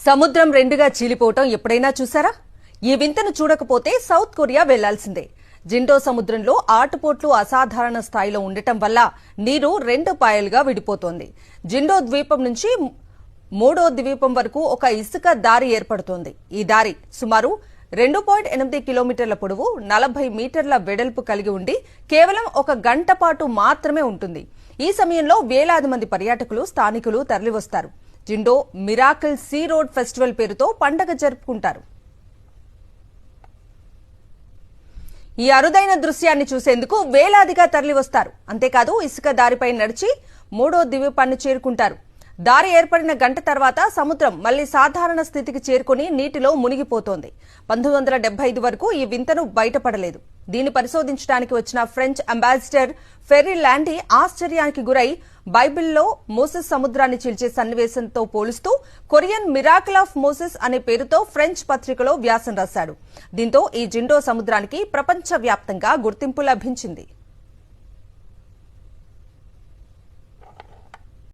సముద్రం రెండుగా చీలిపోవటం ఎప్పుడైనా చూసారా? ఈ వింతను చూడకపోతే సౌత్ కొరియా వెళ్లాల్సిందే. జిండో సముద్రంలో ఆటుపోట్లు అసాధారణ స్థాయిలో ఉండటం వల్ల నీరు రెండు పాయలుగా విడిపోతోంది. జిండో ద్వీపం నుంచి మూడో ద్వీపం వరకు ఒక ఇసుక దారి ఏర్పడుతోంది. ఈ దారి సుమారు 2.8 కిలోమీటర్ల పొడవు, 40 మీటర్ల వెడల్పు కలిగి ఉండి కేవలం ఒక గంట పాటు మాత్రమే ఉంటుంది. ఈ సమయంలో వేలాది మంది పర్యాటకులు, స్థానికులు తరలివస్తారు. జిండో మిరాకిల్ సీ రోడ్ ఫెస్టివల్ పేరుతో పండగ జరుపుకుంటారు. ఈ అరుదైన దృశ్యాన్ని చూసేందుకు వేలాదిగా తరలివస్తారు. అంతేకాదు ఇసుక దారిపై నడిచి మూడో ద్వీపాన్ని చేరుకుంటారు. దారి ఏర్పడిన గంట తర్వాత సముద్రం మళ్లీ సాధారణ స్థితికి చేరుకుని నీటిలో మునిగిపోతోంది. 1975 వరకు ఈ వింతను బయటపడలేదు. దీన్ని పరిశోధించడానికి వచ్చిన ఫ్రెంచ్ అంబాసిడర్ ఫెర్రీ లాండీ ఆశ్చర్యానికి గురై బైబిల్లో మోసెస్ సముద్రాన్ని చీల్చే సన్నివేశంతో పోలుస్తూ కొరియన్ మిరాకిల్ ఆఫ్ మోసెస్ అనే పేరుతో ఫ్రెంచ్ పత్రికలో వ్యాసం రాశాడు. దీంతో ఈ జిండో సముద్రానికి ప్రపంచవ్యాప్తంగా గుర్తింపు లభించింది.